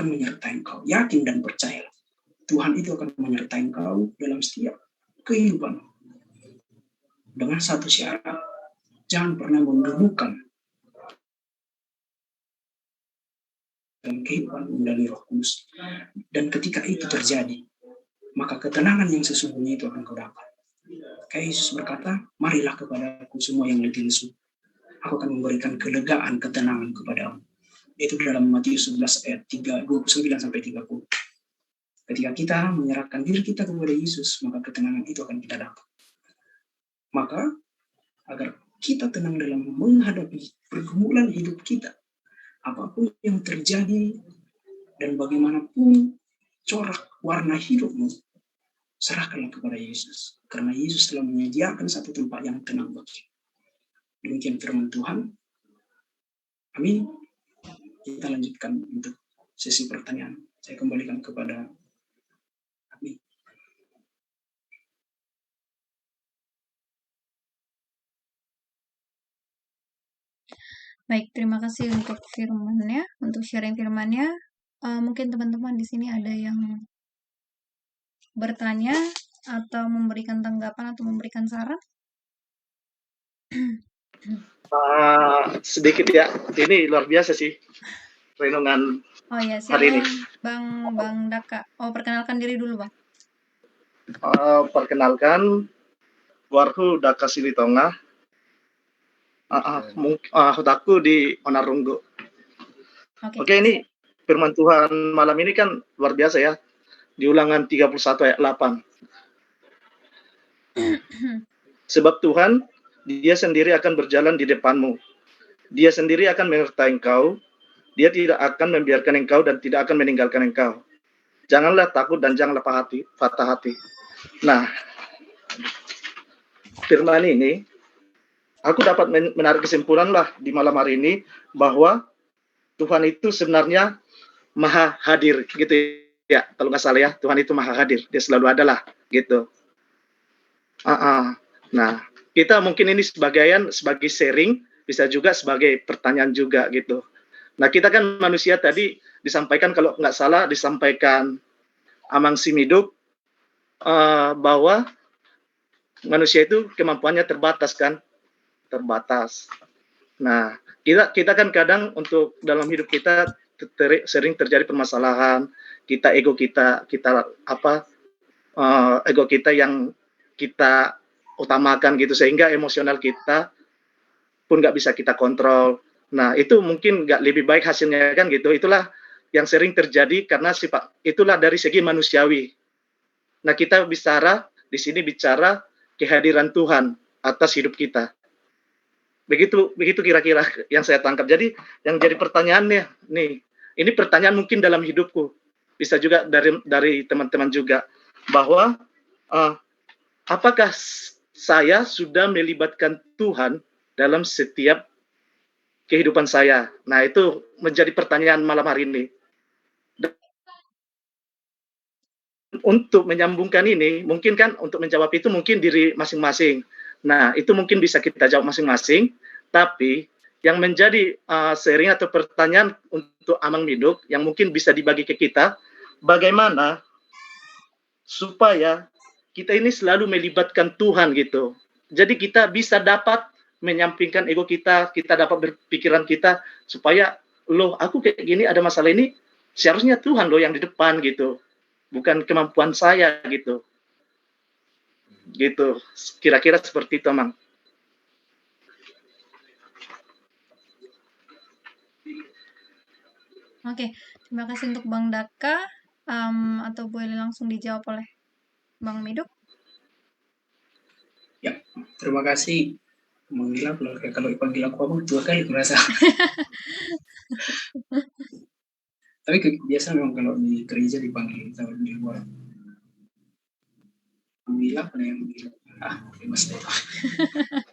akan menyertai engkau. Yakin dan percaya. Tuhan itu akan menyertai engkau dalam setiap kehidupan. Dengan satu syarat, jangan pernah mendulukan dalam kehidupan melalui Roh Kudus. Dan ketika itu terjadi, maka ketenangan yang sesungguhnya itu akan kau dapat. Kayak Yesus berkata, marilah kepadaku semua yang letih lesu. Aku akan memberikan kelegaan, ketenangan kepadamu. Itu dalam Matius 11 ayat 29-30. Ketika kita menyerahkan diri kita kepada Yesus, maka ketenangan itu akan kita dapat. Maka, agar kita tenang dalam menghadapi pergumulan hidup kita, apapun yang terjadi dan bagaimanapun corak warna hidupmu, serahkanlah kepada Yesus. Karena Yesus telah menyediakan satu tempat yang tenang bagi. Demikian firman Tuhan. Amin. Kita lanjutkan untuk sesi pertanyaan. Saya kembalikan kepada Amin. Baik, terima kasih untuk firman-Nya, untuk sharing firman-Nya. Mungkin teman-teman di sini ada yang bertanya atau memberikan tanggapan atau memberikan saran. Sedikit ya, ini luar biasa sih renungan Oh ya, hari ini. silakan Bang Daka. Oh, perkenalkan diri dulu, Bang. Perkenalkan, Warhu Daka Silitonga. Hotaku di Onarunggu. Oke, ini firman Tuhan malam ini kan luar biasa ya. Di Ulangan 31 ayat 8. Sebab Tuhan, Dia sendiri akan berjalan di depanmu. Dia sendiri akan menyertai engkau. Dia tidak akan membiarkan engkau dan tidak akan meninggalkan engkau. Janganlah takut dan janganlah patah hati. Nah, firman ini, aku dapat menarik kesimpulan lah di malam hari ini, bahwa Tuhan itu sebenarnya maha hadir, gitu ya. Kalau nggak salah ya, Tuhan itu maha hadir. Dia selalu ada lah, gitu. Nah, kita mungkin ini sebagai sharing, bisa juga sebagai pertanyaan juga, gitu. Nah, kita kan manusia tadi disampaikan, kalau nggak salah disampaikan Amang Simiduk, bahwa manusia itu kemampuannya terbatas kan, terbatas. Nah, kita kan kadang untuk dalam hidup kita sering terjadi permasalahan, ego kita ego kita yang kita utamakan gitu, sehingga emosional kita pun nggak bisa kita kontrol. Nah, itu mungkin nggak lebih baik hasilnya kan gitu. Itulah yang sering terjadi karena itulah dari segi manusiawi. Nah, kita di sini bicara kehadiran Tuhan atas hidup kita. Begitu kira-kira yang saya tangkap. Jadi yang jadi pertanyaannya nih, ini pertanyaan mungkin dalam hidupku, bisa juga dari teman-teman juga, bahwa apakah saya sudah melibatkan Tuhan dalam setiap kehidupan saya? Nah, itu menjadi pertanyaan malam hari ini. Untuk menyambungkan ini, mungkin kan untuk menjawab itu mungkin diri masing-masing. Nah, itu mungkin bisa kita jawab masing-masing, tapi yang menjadi sharing atau pertanyaan untuk Amang Miduk yang mungkin bisa dibagi ke kita, bagaimana supaya kita ini selalu melibatkan Tuhan gitu. Jadi kita bisa dapat menyampingkan ego kita dapat berpikiran kita, supaya loh, aku kayak gini, ada masalah ini, seharusnya Tuhan loh yang di depan gitu, bukan kemampuan saya gitu. Gitu. Kira-kira seperti itu, Mang. Oke, terima kasih untuk Bang Daka. Atau boleh langsung dijawab oleh Bang Miduk? Ya, terima kasih. Menggila kalau dipanggil aku abang 2 kali merasa. Tapi biasa memang kalau di gereja dipanggil kita di luar. Menggila ada yang menggila. Bebas deh.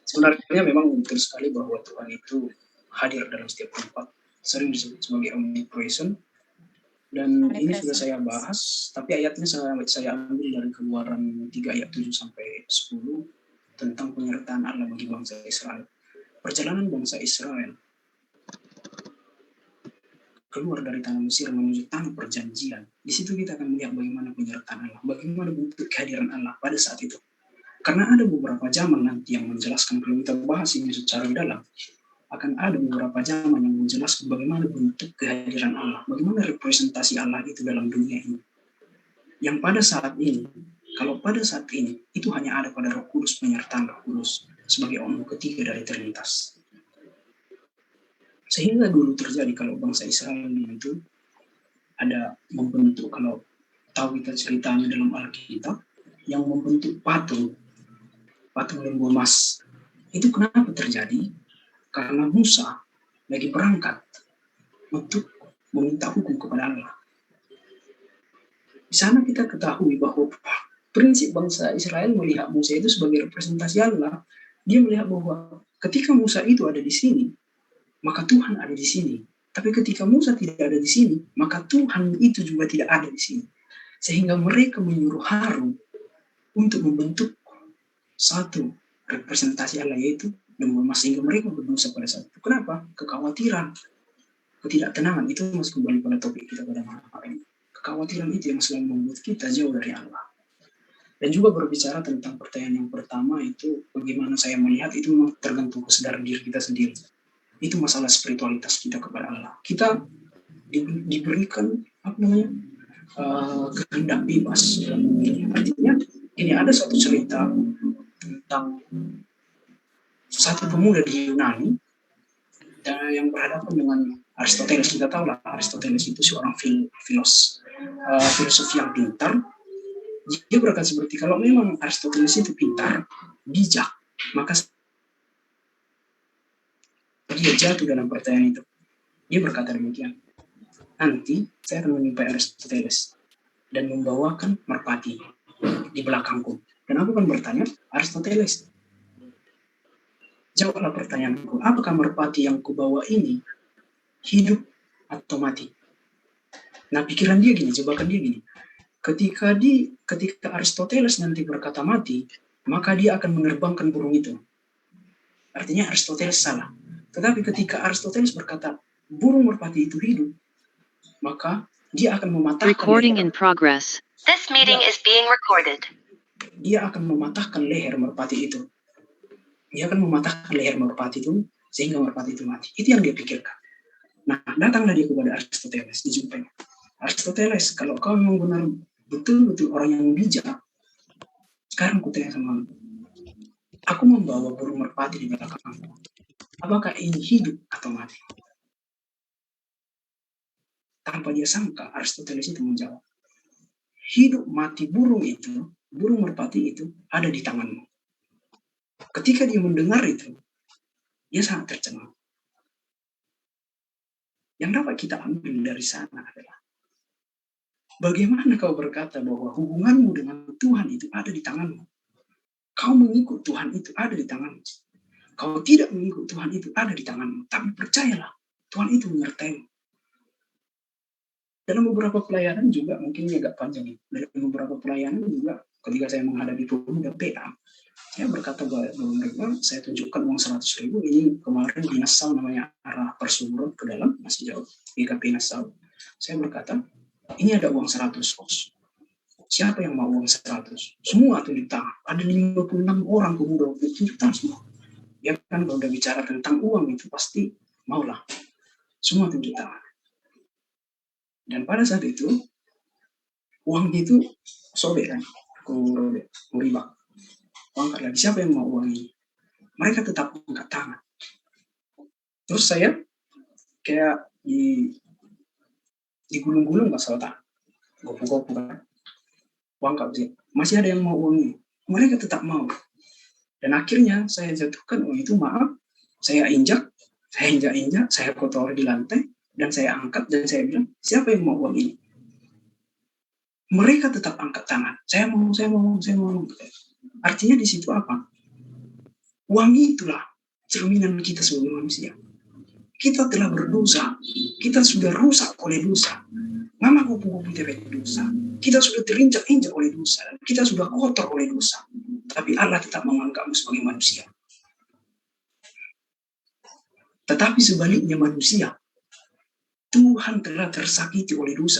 Sebenarnya memang betul sekali bahwa Tuhan itu hadir dalam setiap tempat. Sering disebut sebagai omnipresent. Dan ini sudah saya bahas, tapi ayatnya saya ambil dari Keluaran 3 ayat 7 sampai 10 tentang penyertaan Allah bagi bangsa Israel. Perjalanan bangsa Israel keluar dari tanah Mesir menuju tanah perjanjian, di situ kita akan melihat bagaimana penyertaan Allah, bagaimana bentuk kehadiran Allah pada saat itu. Karena ada beberapa zaman nanti yang menjelaskan, kalau kita bahas ini secara dalam, akan ada beberapa zaman yang menjelaskan bagaimana bentuk kehadiran Allah, bagaimana representasi Allah itu dalam dunia ini. Yang pada saat ini, kalau pada saat ini, itu hanya ada pada Roh Kudus, penyertaan Roh Kudus sebagai orang ketiga dari Trinitas. Sehingga dulu terjadi kalau bangsa Israel itu ada membentuk, kalau tahu kita ceritanya dalam Alkitab, yang membentuk patung lembu emas. Itu kenapa terjadi? Karena Musa lagi berangkat untuk meminta hukum kepada Allah. Di sana kita ketahui bahwa prinsip bangsa Israel melihat Musa itu sebagai representasi Allah. Dia melihat bahwa ketika Musa itu ada di sini, maka Tuhan ada di sini. Tapi ketika Musa tidak ada di sini, maka Tuhan itu juga tidak ada di sini. Sehingga mereka menyuruh Harun untuk membentuk satu representasi Allah, yaitu lembu emas, sehingga mereka berdosa pada saat itu. Kenapa? Kekhawatiran, ketidaktenangan. Itu masih kembali pada topik kita pada malam hari ini. Kekhawatiran itu yang selalu membuat kita jauh dari Allah. Dan juga berbicara tentang pertanyaan yang pertama itu, bagaimana saya melihat itu tergantung kesadaran diri kita sendiri. Itu masalah spiritualitas kita kepada Allah. Kita diberikan kehendak bebas dalam dunia. Artinya ini ada satu cerita tentang satu pemuda di Yunani dan yang berhadapan dengan Aristoteles. Kita tahu lah Aristoteles itu seorang filosof yang pintar. Dia berkata seperti, kalau memang Aristoteles itu pintar, bijak, maka dia jatuh dalam pertanyaan itu. Dia berkata demikian, nanti saya akan menjumpai Aristoteles dan membawakan merpati di belakangku. Dan aku akan bertanya, Aristoteles, jawablah pertanyaanku, apakah merpati yang kubawa ini hidup atau mati? Nah, pikiran dia gini, jebakan dia gini. Ketika Aristoteles nanti berkata mati, maka dia akan menerbangkan burung itu. Artinya Aristoteles salah. Tetapi ketika Aristoteles berkata burung merpati itu hidup, maka dia akan mematahkan Recording in progress. This meeting is being recorded. Dia akan mematahkan leher merpati itu. Dia akan mematahkan leher merpati itu sehingga merpati itu mati. Itu yang dia pikirkan. Nah, datanglah dia kepada Aristoteles, dijumpai. Aristoteles, kalau kau memang benar betul-betul orang yang bijak, sekarang kutanya sama aku membawa burung merpati di belakangku. Apakah ini hidup atau mati? Tanpa dia sangka, Aristoteles itu menjawab, hidup mati burung merpati itu ada di tanganmu. Ketika dia mendengar itu, dia sangat tercengang. Yang dapat kita ambil dari sana adalah, bagaimana kau berkata bahwa hubunganmu dengan Tuhan itu ada di tanganmu? Kau mengikut Tuhan itu ada di tanganmu. Kau tidak mengikut Tuhan itu ada di tanganmu. Tapi percayalah, Tuhan itu menyertaimu. Dalam beberapa pelayanan juga, mungkin agak panjang ini. Dalam beberapa pelayanan juga, ketika saya menghadapi pemuda PA, saya berkata bahwa saya tunjukkan uang 100.000, ini kemarin di Nassau namanya arah Persuburan ke dalam, masih jauh, GKP Nassau. Saya berkata, ini ada uang 100, bos. Siapa yang mau uang 100? Semua tunjuk tangan. Ada 56 orang pemuda tunjuk tangan semua. Ya kan, kalau udah bicara tentang uang itu pasti maulah. Semua tunjuk tangan. Dan pada saat itu, uang itu sobek kan. Aku riba. Angkat lagi, siapa yang mau uang ini? Mereka tetap angkat tangan. Terus saya kayak digulung-gulung nggak salah tangan. Gopu-gopu kan. Angkat sih. Masih ada yang mau uang ini. Mereka tetap mau. Dan akhirnya saya jatuhkan uang itu, maaf. Saya injak, saya kotor di lantai, dan saya angkat, dan saya bilang, siapa yang mau uang ini? Mereka tetap angkat tangan. Saya mau. Artinya di situ apa? Uang itulah cerminan kita sebagai manusia. Kita telah berdosa. Kita sudah rusak oleh dosa. Mama kupu-kupu tebet dosa. Kita sudah terinjak-injak oleh dosa. Kita sudah kotor oleh dosa. Tapi Allah tetap menganggapmu sebagai manusia. Tetapi sebaliknya manusia, Tuhan telah tersakiti oleh dosa.